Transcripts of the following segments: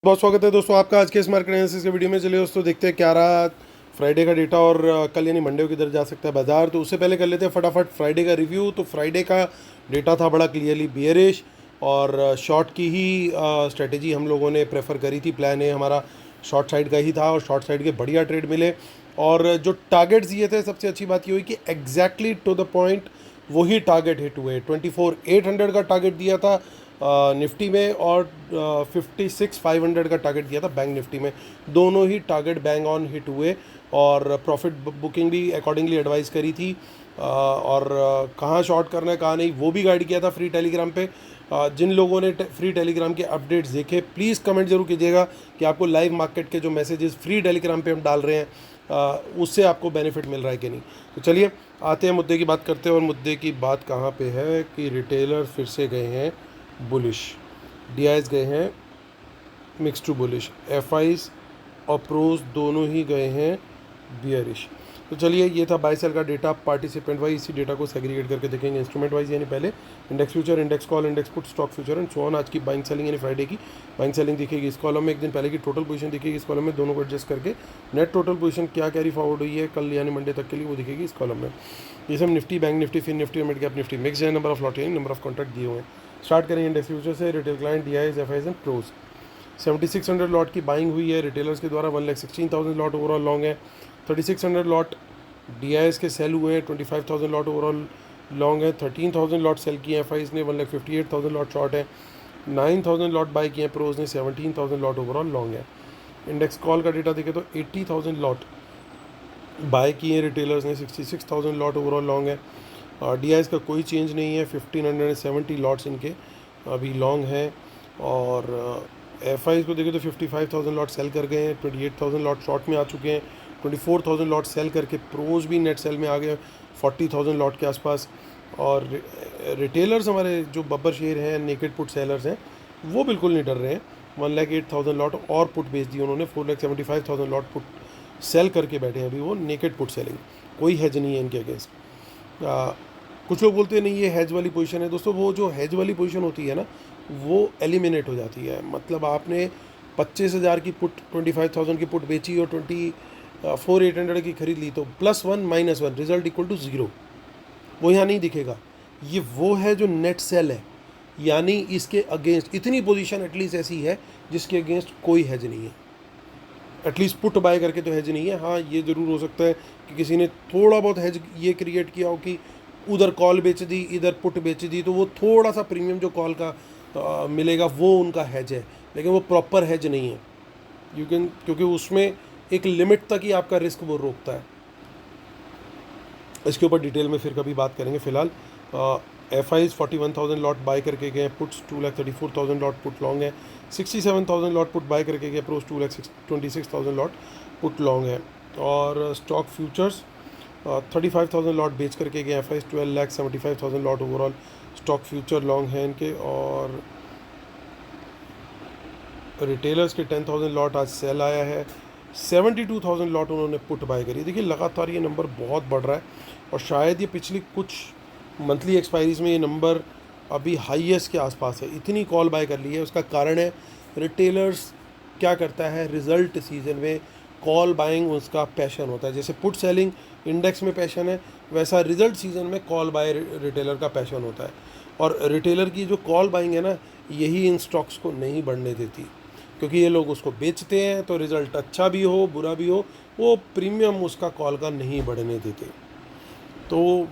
बहुत स्वागत है दोस्तों आपका आज के इस मार्केट एनालिसिस के वीडियो में। चलिए दोस्तों देखते हैं क्या रहा फ्राइडे का डेटा और कल यानी मंडे को किधर जा सकता है बाजार। तो उससे पहले कर लेते हैं फटाफट फ्राइडे का रिव्यू। तो फ्राइडे का डेटा था बड़ा क्लियरली बियरिश और शॉर्ट की ही स्ट्रेटेजी हम लोगों ने प्रेफर करी थी। प्लान ए हमारा शॉर्ट साइड का ही था और शॉर्ट साइड के बढ़िया ट्रेड मिले और जो टारगेट्स दिए थे सबसे अच्छी बात ये हुई कि एग्जैक्टली टू द पॉइंट वही टारगेट हिट हुए। 24,800 का टारगेट दिया था निफ्टी में और 56,500 का टारगेट दिया था बैंक निफ्टी में। दोनों ही टारगेट बैंग ऑन हिट हुए और प्रॉफिट बुकिंग भी अकॉर्डिंगली एडवाइस करी थी और कहाँ शॉर्ट करना है कहाँ नहीं वो भी गाइड किया था फ्री टेलीग्राम पे। जिन लोगों ने फ्री टेलीग्राम के अपडेट्स देखे प्लीज़ कमेंट जरूर कीजिएगा कि आपको लाइव मार्केट के जो मैसेजेस फ्री टेलीग्राम पे हम डाल रहे हैं उससे आपको बेनिफिट मिल रहा है कि नहीं। तो चलिए आते हैं मुद्दे की बात करते हैं और मुद्दे की बात कहाँ पे है कि रिटेलर फिर से गए हैं बुलिश, डीआईज गए हैं मिक्स टू बुलिश, एफआईज और प्रोज दोनों ही गए हैं बियरिश। तो चलिए ये था बाय सेल का डेटा पार्टिसिपेंट वाइज। इसी डेटा को सेग्रीगेट करके देखेंगे इंस्ट्रूमेंट वाइज, यानी पहले index future, index call, index put, stock future and so on. आज की बाइंग सेलिंग यानी फ्राइडे की बाइंग सेलिंग दिखेगी इस कॉलम में। एक दिन पहले की टोटल पोजीशन दिखेगी इस कॉलम में, दोनों को एडजस्ट करके नेट टोटल पोजीशन क्या कैरी फॉरवर्ड हुई है कल यानी मंडे तक के लिए वो दिखेगी इस कॉलम में। ये सब Nifty, bank Nifty, fin Nifty और मिड कैप निफ्टी मिक्स है। नंबर ऑफ लॉट यानी नंबर ऑफ कॉन्ट्रैक्ट दिए हुए हैं। स्टार्ट करेंगे इंडेक्स फ्यूचर से। Retail client, DIIs, FIIs and pros 7600 lot की बाइंग हुई है रिटेलर्स के द्वारा। 1,16,000 लॉट ओवरऑल लॉन्ग है। 3600 लॉट डीआईएस के सेल हुए हैं। 25,000 लॉट ओवरऑल लॉन्ग है। 13,000 लॉट सेल किए हैं एफआईज ने। 1,58,000 लॉट शॉर्ट है। 9,000 लॉट बाई किए हैं प्रोज ने। 17,000 लॉट ओवरऑल लॉन्ग है। इंडेक्स कॉल का डेटा देखें तो 80,000 लॉट बाय किए हैं रिटेलर्स ने। 66,000 लॉट ओवरऑल लॉन्ग है। डीआईएस का कोई चेंज नहीं है। 1,570 लॉट्स इनके अभी लॉन्ग हैं और एफ आईज को देखें तो 55,000 लॉट सेल कर गए हैं। 28,000 लॉट शॉर्ट में आ चुके हैं। 24,000 लॉट सेल करके प्रोज भी नेट सेल में आ गए 40,000 लॉट के आसपास। और रिटेलर्स हमारे जो बब्बर शेयर हैं, नेकेड पुट सेलर्स हैं, वो बिल्कुल नहीं डर रहे हैं। 1,08,000 लॉट और पुट बेच दिए उन्होंने। 4,75,000 लॉट पुट सेल करके बैठे हैं अभी वो, नेकेड पुट सेलिंग। कोई हेज नहीं है इनके अगेंस्ट। कुछ लोग बोलते हैं नहीं ये हेज वाली पोजीशन है। दोस्तों वो जो हेज वाली पोजीशन होती है ना वो एलिमिनेट हो जाती है। मतलब आपने 25,000 की पुट 25,000 की पुट बेची और 24,800 की खरीद ली तो +1 -1 रिजल्ट इक्वल टू 0, वो यहाँ नहीं दिखेगा। ये वो है जो नेट सेल है, यानी इसके अगेंस्ट इतनी पोजीशन एटलीस्ट ऐसी है जिसके अगेंस्ट कोई हेज नहीं है। एटलीस्ट पुट बाय करके तो हेज नहीं है। हाँ ये ज़रूर हो सकता है कि किसी ने थोड़ा बहुत हेज ये क्रिएट किया हो कि उधर कॉल बेच दी इधर पुट बेच दी, तो वो थोड़ा सा प्रीमियम जो कॉल का मिलेगा वो उनका हेज है, लेकिन वो प्रॉपर हेज नहीं है। यू कैन, क्योंकि उसमें एक लिमिट तक ही आपका रिस्क वो रोकता है। इसके ऊपर डिटेल में फिर कभी बात करेंगे। फिलहाल एफ आईज 41,000 लॉट बाय करके गए। पुट्स 2,34,000 लॉट पुट लॉन्ग है। 67,000 लॉट पुट बाय करके गए। प्रोज 2,26,000 लॉट पुट लॉन्ग है। और स्टॉक फ्यूचर्स 35,000 लॉट बेच करके गए। F eyes 12,75,000 lot overall stock future long है इनके। और रिटेलर्स के 10,000 लॉट आज सेल आया है। 72,000 लॉट उन्होंने पुट बाय करी। देखिए लगातार ये नंबर बहुत बढ़ रहा है और शायद ये पिछली कुछ मंथली एक्सपायरीज में ये नंबर अभी हाईएस्ट के आसपास है। इतनी कॉल बाय कर ली है, उसका कारण है रिटेलर्स क्या करता है, रिजल्ट सीजन में कॉल बाइंग उसका पैशन होता है। जैसे पुट सेलिंग इंडेक्स में पैशन है, वैसा रिजल्ट सीजन में कॉल बाय रिटेलर का पैशन होता है। और रिटेलर की जो कॉल बाइंग है ना, यही इन स्टॉक्स को नहीं बढ़ने देती, क्योंकि ये लोग उसको बेचते हैं तो रिज़ल्ट अच्छा भी हो बुरा भी हो वो प्रीमियम उसका कॉल का नहीं बढ़ने देते। तो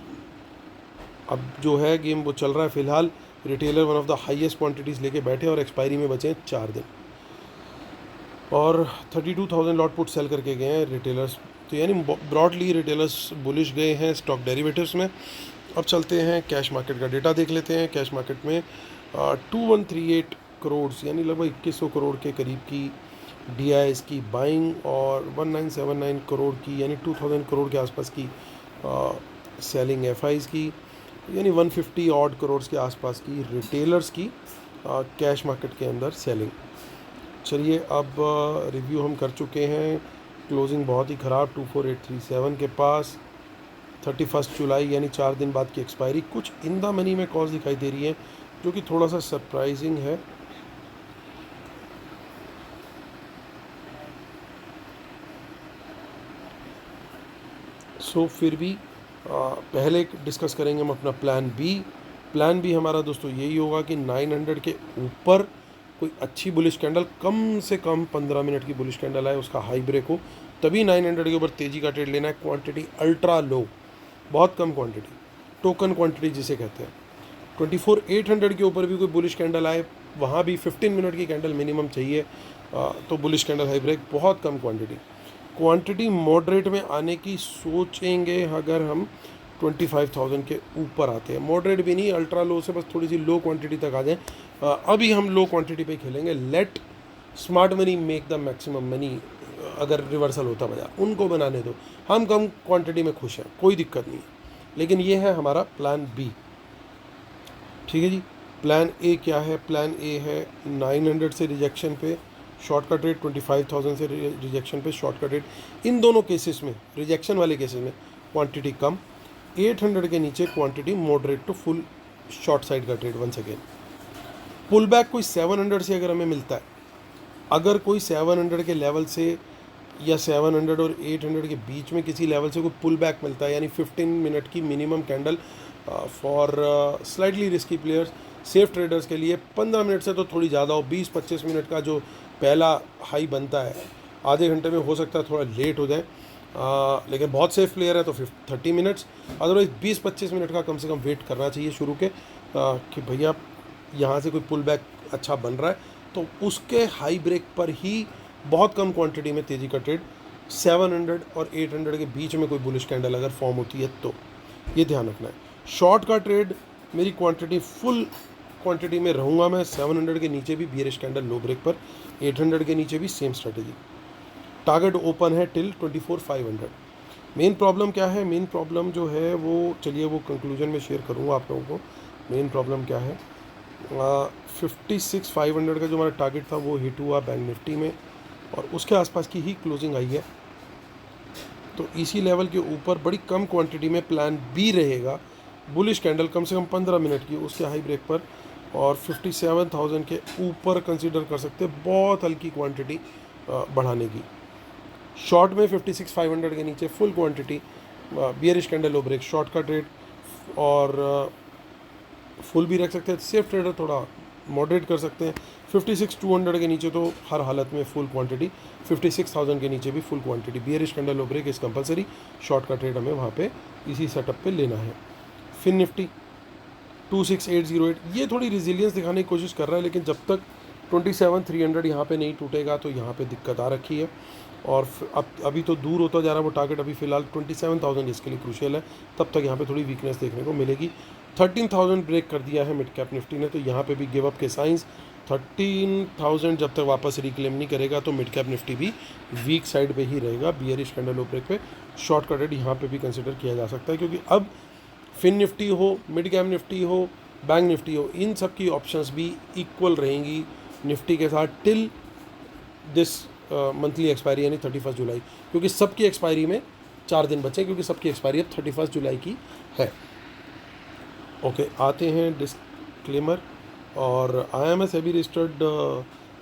अब जो है गेम वो चल रहा है। फिलहाल retailer one of the highest quantities लेके बैठे और एक्सपायरी में बचे 4 दिन और 32,000 लॉट पुट सेल करके गए हैं रिटेलर्स। तो यानी ब्रॉडली रिटेलर्स बुलिश गए हैं स्टॉक डेरिवेटिव्स में। अब चलते हैं कैश मार्केट का डेटा देख लेते हैं। कैश मार्केट में 2138 करोड़ यानी लगभग 2100 करोड़ के करीब की डीआईएस की बाइंग और 1979 करोड़ की यानी 2000 करोड़ के आसपास की सेलिंग एफआईज की, यानी 150 ऑड करोड़ के आसपास की रिटेलर्स की कैश मार्केट के अंदर सेलिंग। चलिए अब रिव्यू हम कर चुके हैं। क्लोजिंग बहुत ही ख़राब 24837 के पास। 31 जुलाई यानी 4 दिन बाद की एक्सपायरी। कुछ इन द मनी में कॉल्स दिखाई दे रही है जो कि थोड़ा सा सरप्राइजिंग है। सो फिर भी पहले डिस्कस करेंगे हम अपना प्लान बी हमारा दोस्तों यही होगा कि 900 के ऊपर कोई अच्छी बुलिश कैंडल, कम से कम 15 मिनट की बुलिश कैंडल आए, उसका हाई ब्रेक हो, तभी 900 के ऊपर तेज़ी का ट्रेड लेना है। क्वांटिटी अल्ट्रा लो, बहुत कम क्वांटिटी, टोकन क्वांटिटी जिसे कहते हैं। 24,800 के ऊपर भी कोई बुलिश कैंडल आए, वहाँ भी 15 मिनट की कैंडल मिनिमम चाहिए, तो बुलिश कैंडल हाई ब्रेक, बहुत कम क्वांटिटी मॉडरेट में आने की सोचेंगे अगर हम 25,000 के ऊपर आते हैं। मॉडरेट भी नहीं, अल्ट्रा लो से बस थोड़ी सी लो क्वांटिटी तक आ जाए। अभी हम लो क्वांटिटी पे खेलेंगे। Let smart money make the maximum money. अगर रिवर्सल होता बाजार उनको बनाने दो, हम कम क्वांटिटी में खुश हैं, कोई दिक्कत नहीं है। लेकिन ये है हमारा प्लान बी। ठीक है जी। प्लान ए क्या है? प्लान ए है 900 से रिजेक्शन पे शॉर्ट का ट्रेड, 25,000 से रिजेक्शन पे शॉर्ट का ट्रेड। इन दोनों केसेस में, रिजेक्शन वाले केसेस में क्वांटिटी कम, 800 के नीचे quantity moderate to full short side का trade. Once again pull back कोई 700 से अगर हमें मिलता है, अगर कोई 700 के लेवल से या 700 और 800 के बीच में किसी लेवल से कोई पुल बैक मिलता है, यानी 15 मिनट की minimum candle for slightly risky players, safe traders के लिए 15 मिनट से तो थोड़ी ज़्यादा हो, 20-25 मिनट का जो पहला हाई बनता है, आधे घंटे में हो सकता है थोड़ा लेट हो जाए, लेकिन बहुत सेफ प्लेयर है तो 30 मिनट्स, अदरवाइज 20-25 मिनट का कम से कम वेट करना चाहिए शुरू के, कि भैया यहाँ से कोई पुल बैक अच्छा बन रहा है, तो उसके हाई ब्रेक पर ही बहुत कम क्वांटिटी में तेज़ी का ट्रेड 700 और 800 के बीच में कोई बुलिश कैंडल अगर फॉर्म होती है तो ये ध्यान रखना है। शॉर्ट का ट्रेड मेरी क्वांटिटी फुल क्वांटिटी में रहूँगा मैं, 700 के नीचे भी बियरिश कैंडल लो ब्रेक पर, 800 के नीचे भी सेम स्ट्रेटेजी। टारगेट ओपन है टिल 24,500। मेन प्रॉब्लम क्या है? मेन प्रॉब्लम जो है वो चलिए वो कंक्लूजन में शेयर करूँगा आप लोगों को। मेन प्रॉब्लम क्या है? 56,500 का जो हमारा टारगेट था वो हिट हुआ बैंक निफ्टी में, और उसके आसपास की ही क्लोजिंग आई है। तो इसी लेवल के ऊपर बड़ी कम क्वांटिटी में प्लान बी रहेगा, बुलिश कैंडल कम से कम 15 मिनट की, उसके हाई ब्रेक पर, और 57,000 के ऊपर कंसीडर कर सकते हैं बहुत हल्की क्वांटिटी बढ़ाने की। शॉर्ट में 56,500 के नीचे full quantity bearish candle low break, short का ट्रेड, और फुल भी रख सकते हैं। सेफ ट्रेडर थोड़ा मॉडरेट कर सकते हैं। 56,200 के नीचे तो हर हालत में फुल क्वांटिटी, 56,000 के नीचे भी full quantity. Bearish candle low break is compulsory, short का ट्रेड हमें वहाँ पे इसी सेटअप पे लेना है। फिन निफ्टी 26,808 ये थोड़ी रिजिलियंस दिखाने की कोशिश कर रहा है, लेकिन जब तक 27,300 यहाँ पे नहीं टूटेगा तो यहाँ पे दिक्कत आ रखी है, और अब अभी तो दूर होता जा रहा है वो टारगेट। अभी फिलहाल 27,000 इसके लिए क्रूशियल है, तब तक यहाँ पे थोड़ी वीकनेस देखने को मिलेगी। 13,000 ब्रेक कर दिया है मिड कैप निफ्टी ने, तो यहाँ पे भी गिव अप के साइंस। 13,000 जब तक वापस रिक्लेम नहीं करेगा तो मिड कैप निफ्टी भी वीक साइड पे ही रहेगा, बियरिश कैंडल लो ब्रेक पे। शॉर्ट का ट्रेड यहाँ पे भी कंसिडर किया जा सकता है, क्योंकि अब फिन निफ्टी हो, मिड कैप निफ्टी हो, बैंक निफ्टी हो, इन सब की ऑप्शंस भी इक्वल रहेंगी निफ्टी के साथ टिल दिस मंथली एक्सपायरी, यानी 31 जुलाई, क्योंकि सबकी एक्सपायरी में 4 दिन बचे, क्योंकि सबकी एक्सपायरी अब 31 जुलाई की है। ओके, आते हैं डिस्क्लेमर। और I am a SEBI registered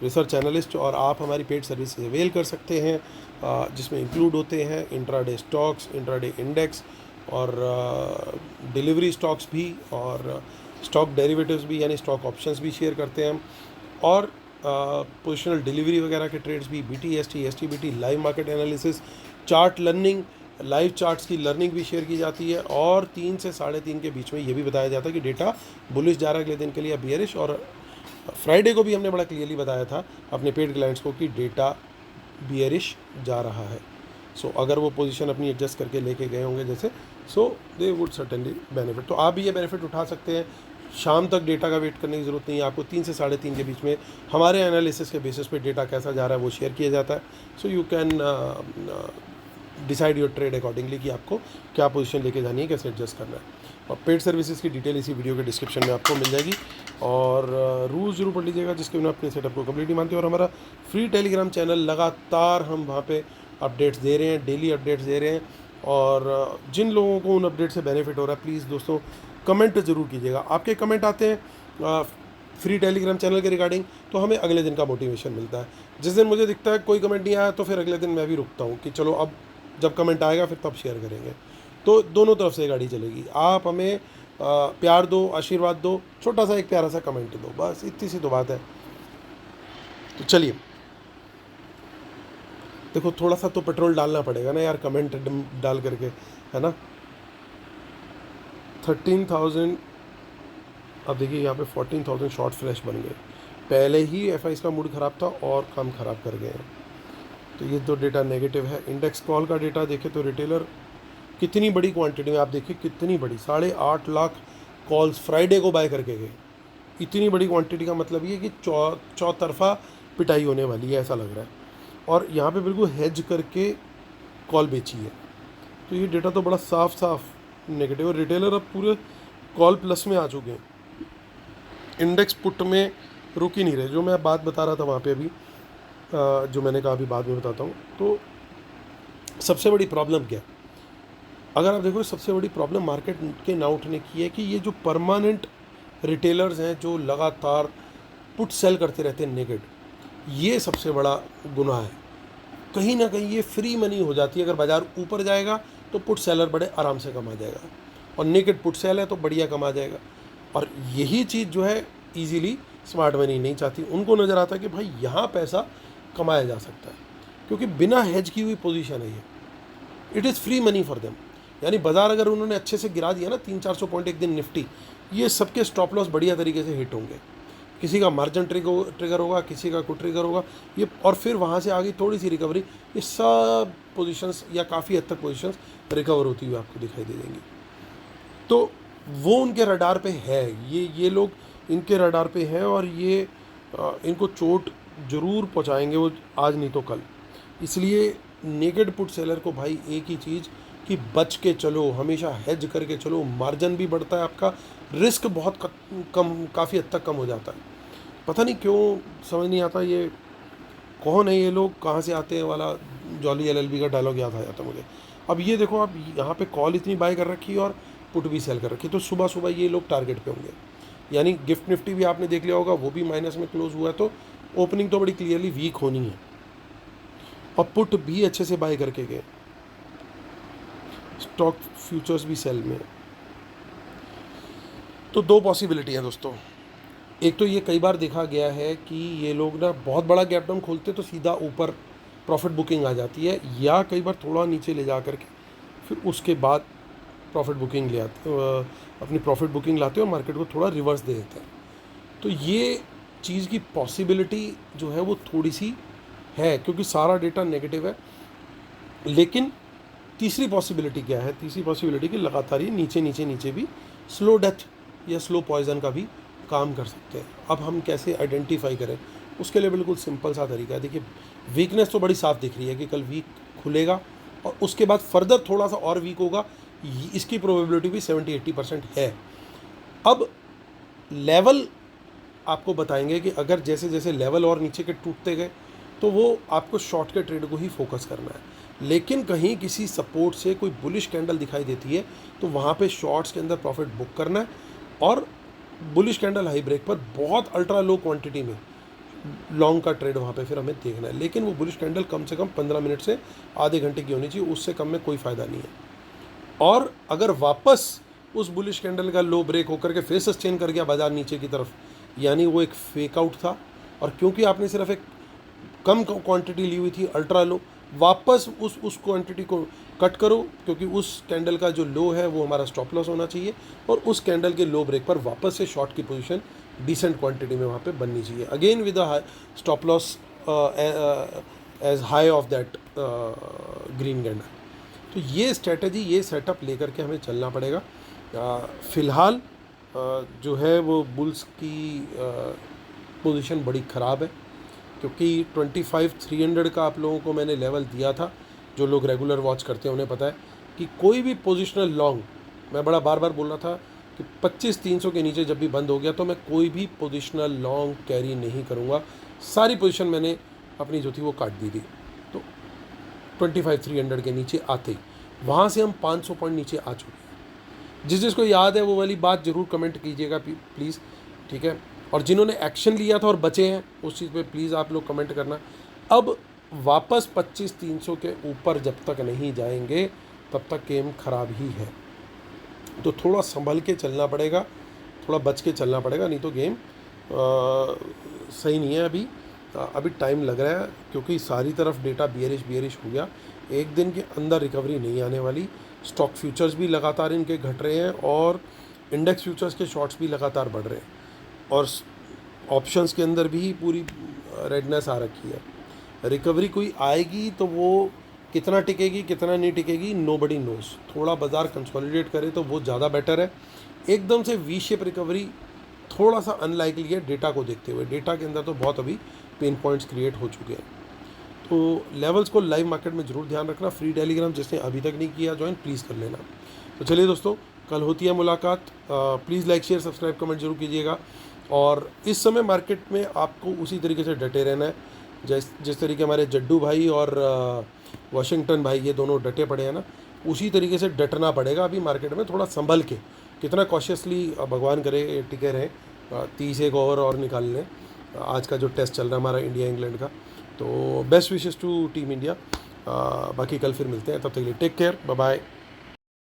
research analyst, और आप हमारी पेड सर्विस अवेल कर सकते हैं, जिसमें इंक्लूड होते हैं इंट्राडे स्टॉक्स, इंट्राडे इंडेक्स, और डिलीवरी स्टॉक्स भी, और स्टॉक डेरिवेटिव्स भी, यानी स्टॉक ऑप्शंस भी शेयर करते हैं हम, और पोजिशनल डिलीवरी वगैरह के ट्रेड्स भी, BTST, STBT, live market analysis, chart learning, live charts की लर्निंग भी शेयर की जाती है, और 3 से 3.5 के बीच में ये भी बताया जाता है कि डेटा बुलिश जा रहा है अगले दिन के लिए या बियरिश। और फ्राइडे को भी हमने बड़ा क्लियरली बताया था अपने पेड क्लाइंट्स को कि डेटा बियरिश जा रहा है। सो अगर वो पोजीशन अपनी एडजस्ट करके लेके गए होंगे जैसे, सो दे वुड सर्टेनली बेनिफिट। तो आप भी ये बेनिफिट उठा सकते हैं। शाम तक डेटा का वेट करने की ज़रूरत नहीं है आपको। 3 से 3.5 के बीच में हमारे एनालिसिस के बेसिस पे डेटा कैसा जा रहा है वो शेयर किया जाता है। So you can decide your trade accordingly कि आपको क्या पोजीशन लेके जानी है, कैसे एडजस्ट करना है। और पेड सर्विसेज की डिटेल इसी वीडियो के डिस्क्रिप्शन में आपको मिल जाएगी, और रूल्स जरूर पढ़ लीजिएगा जिसके बिना अपने सेटअप को कम्प्लीटली मानते हैं। और हमारा फ्री टेलीग्राम चैनल, लगातार हम वहाँ पे अपडेट्स दे रहे हैं, डेली अपडेट्स दे रहे हैं, और जिन लोगों को उन अपडेट से बेनिफिट हो रहा है, प्लीज़ दोस्तों कमेंट ज़रूर कीजिएगा। आपके कमेंट आते हैं फ्री टेलीग्राम चैनल के रिगार्डिंग, तो हमें अगले दिन का मोटिवेशन मिलता है। जिस दिन मुझे दिखता है कोई कमेंट नहीं आया तो फिर अगले दिन मैं भी रुकता हूँ कि चलो अब जब कमेंट आएगा फिर तब शेयर करेंगे। तो दोनों तरफ से गाड़ी चलेगी। आप हमें प्यार दो, आशीर्वाद दो, छोटा सा एक प्यारा सा कमेंट दो, बस इतनी सी तो बात है। तो चलिए, देखो थोड़ा सा तो पेट्रोल डालना पड़ेगा ना यार, कमेंट डाल करके, है ना। 13,000, अब देखिए यहाँ पे 14,000 शॉर्ट फ्लैश बन गए। पहले ही एफ का मूड ख़राब था और काम ख़राब कर गए हैं। तो ये तो डेटा नेगेटिव है। इंडेक्स कॉल का डेटा देखें तो रिटेलर कितनी बड़ी क्वांटिटी में, आप देखिए कितनी बड़ी, 8.5 लाख कॉल्स फ्राइडे को बाय करके गए। इतनी बड़ी क्वांटिटी का मतलब ये कि चौतरफा पिटाई होने वाली है ऐसा लग रहा है। और यहाँ पे बिल्कुल हेज करके कॉल बेची है। तो ये डेटा तो बड़ा साफ साफ नेगेटिव। और रिटेलर अब पूरे कॉल प्लस में आ चुके हैं, इंडेक्स पुट में रुक ही नहीं रहे। जो मैं बात बता रहा था वहाँ पे अभी, जो मैंने कहा अभी बाद में बताता हूँ। तो सबसे बड़ी प्रॉब्लम क्या है, अगर आप देखो सबसे बड़ी प्रॉब्लम मार्केट के ना उठने की है कि ये जो परमानेंट रिटेलर्स हैं जो लगातार पुट सेल करते रहते हैं नेगेड, ये सबसे बड़ा गुनाह है। कहीं ना कहीं ये फ्री मनी हो जाती है। अगर बाज़ार ऊपर जाएगा तो पुट सेलर बड़े आराम से कमा जाएगा, और नेगेड पुट सेल है तो बढ़िया कमा जाएगा। और यही चीज़ जो है इजीली स्मार्ट मनी नहीं चाहती। उनको नज़र आता है कि भाई यहाँ पैसा कमाया जा सकता है, क्योंकि बिना हेज की हुई पोजीशन है ये, it is free money for them. यानी बाज़ार अगर उन्होंने अच्छे से गिरा दिया ना 300-400 पॉइंट एक दिन निफ्टी, ये सबके स्टॉप लॉस बढ़िया तरीके से हिट होंगे। किसी का मार्जिन ट्रिगर होगा, किसी का कुछ ट्रिगर होगा ये, और फिर वहाँ से आगे थोड़ी सी रिकवरी, ये सब पोजीशंस या काफ़ी हद तक पोजीशंस रिकवर होती हुई आपको दिखाई दे देंगी। तो वो उनके रडार पे है, ये लोग इनके रडार पे हैं, और ये इनको चोट ज़रूर पहुँचाएंगे वो, आज नहीं तो कल। इसलिए नेगेड पुट सेलर को भाई एक ही चीज़ कि बच के चलो, हमेशा हेज करके चलो। मार्जिन भी बढ़ता है आपका, रिस्क बहुत काफ़ी हद तक कम हो जाता है। पता नहीं क्यों समझ नहीं आता, ये कौन है ये लोग, कहाँ से आते हैं वाला जॉली LLB का डायलॉग याद आ जाता मुझे। अब ये देखो, आप यहाँ पे कॉल इतनी बाय कर रखी है और पुट भी सेल कर रखी है, तो सुबह सुबह ये लोग टारगेट पे होंगे। यानी गिफ्ट निफ्टी भी आपने देख लिया होगा, वो भी माइनस में क्लोज हुआ है, तो ओपनिंग तो बड़ी क्लियरली वीक होनी है। और पुट भी अच्छे से बाय करके गए, स्टॉक फ्यूचर्स भी सेल में। तो दो पॉसिबिलिटी है दोस्तों। एक तो ये कई बार देखा गया है कि ये लोग ना बहुत बड़ा गैप डाउन खोलते तो सीधा ऊपर प्रॉफिट बुकिंग आ जाती है, या कई बार थोड़ा नीचे ले जा करके फिर उसके बाद प्रॉफिट बुकिंग ले आते, अपनी प्रॉफिट बुकिंग लाते हैं और मार्केट को थोड़ा रिवर्स दे देते हैं। तो ये चीज़ की पॉसिबिलिटी जो है वो थोड़ी सी है, क्योंकि सारा डेटा नेगेटिव है। लेकिन तीसरी पॉसिबिलिटी क्या है, तीसरी पॉसिबिलिटी कि लगातार ये नीचे नीचे नीचे भी स्लो डेथ या स्लो पॉइजन का भी काम कर सकते हैं। अब हम कैसे आइडेंटिफाई करें, उसके लिए बिल्कुल सिंपल सा तरीका है। देखिए, वीकनेस तो बड़ी साफ दिख रही है कि कल वीक खुलेगा और उसके बाद फर्दर थोड़ा सा और वीक होगा, इसकी प्रोबेबिलिटी भी 70-80% है। अब लेवल आपको बताएंगे कि अगर जैसे जैसे लेवल और नीचे के टूटते गए तो वो आपको शॉर्ट के ट्रेड को ही फोकस करना है। लेकिन कहीं किसी सपोर्ट से कोई बुलिश कैंडल दिखाई देती है तो वहाँ पे शॉर्ट्स के अंदर प्रॉफिट बुक करना है, और बुलिश कैंडल हाई ब्रेक पर बहुत अल्ट्रा लो क्वांटिटी में लॉन्ग का ट्रेड वहाँ पे फिर हमें देखना है। लेकिन वो बुलिश कैंडल कम से कम 15 मिनट से आधे घंटे की होनी चाहिए, उससे कम में कोई फ़ायदा नहीं है। और अगर वापस उस बुलिश कैंडल का लो ब्रेक होकर के फिर सस्टेन कर गया बाजार नीचे की तरफ, यानी वो एक फेक आउट था, और क्योंकि आपने सिर्फ एक कम क्वांटिटी ली हुई थी अल्ट्रा लो, वापस उस क्वांटिटी को कट करो, क्योंकि उस कैंडल का जो लो है वो हमारा स्टॉप लॉस होना चाहिए, और उस कैंडल के लो ब्रेक पर वापस से शॉर्ट की पोजीशन डिसेंट क्वांटिटी में वहाँ पे बननी चाहिए, again with a stop loss as high of that green candle. तो ये स्ट्रेटजी, ये सेटअप लेकर के हमें चलना पड़ेगा। फ़िलहाल जो है वो बुल्स की पोजीशन बड़ी ख़राब है, क्योंकि 25,300 का आप लोगों को मैंने लेवल दिया था। जो लोग रेगुलर वॉच करते हैं उन्हें पता है कि कोई भी पोजिशनल लॉन्ग, मैं बड़ा बार बार बोल रहा था कि 25,300 के नीचे जब भी बंद हो गया तो मैं कोई भी पोजिशनल लॉन्ग कैरी नहीं करूँगा। सारी पोजीशन मैंने अपनी जो थी वो काट दी थी। तो 25,300 के नीचे आते ही वहाँ से हम 500 पॉइंट नीचे आ चुके हैं। जिसको याद है वो वाली बात ज़रूर कमेंट कीजिएगा प्लीज़, ठीक है। और जिन्होंने एक्शन लिया था और बचे हैं उस चीज़ पे प्लीज़ आप लोग कमेंट करना। अब वापस 25,300 के ऊपर जब तक नहीं जाएंगे तब तक गेम ख़राब ही है। तो थोड़ा संभल के चलना पड़ेगा, थोड़ा बच के चलना पड़ेगा, नहीं तो गेम सही नहीं है अभी। अभी टाइम लग रहा है क्योंकि सारी तरफ डेटा बियरिश हो गया। एक दिन के अंदर रिकवरी नहीं आने वाली। स्टॉक फ्यूचर्स भी लगातार इनके घट रहे हैं और इंडेक्स फ्यूचर्स के शॉर्ट्स भी लगातार बढ़ रहे हैं और ऑप्शंस के अंदर भी पूरी रेडनेस आ रखी है। रिकवरी कोई आएगी तो वो कितना टिकेगी कितना नहीं टिकेगी नोबडी नोज़। थोड़ा बाज़ार कंसोलिडेट करे तो वो ज़्यादा बेटर है। एकदम से वी शेप रिकवरी थोड़ा सा अनलाइकली है डेटा को देखते हुए। डेटा के अंदर तो बहुत अभी पेन पॉइंट्स क्रिएट हो चुके हैं। तो लेवल्स को लाइव मार्केट में ज़रूर ध्यान रखना। फ्री टेलीग्राम जिसने अभी तक नहीं किया ज्वाइन प्लीज़ कर लेना। तो चलिए दोस्तों, कल होती है मुलाकात। Please like share subscribe comment जरूर कीजिएगा। और इस समय मार्केट में आपको उसी तरीके से डटे रहना है जिस तरीके हमारे जड्डू भाई और वाशिंगटन भाई ये दोनों डटे पड़े हैं ना, उसी तरीके से डटना पड़ेगा अभी मार्केट में। थोड़ा संभल के, कितना कॉशियसली भगवान करे टिके रहें, 30 ओवर और निकाल लें आज का जो टेस्ट चल रहा है हमारा इंडिया इंग्लैंड का। तो best wishes to team India. बाकी कल फिर मिलते हैं, तब तक के लिए टेक केयर, बाय बाय।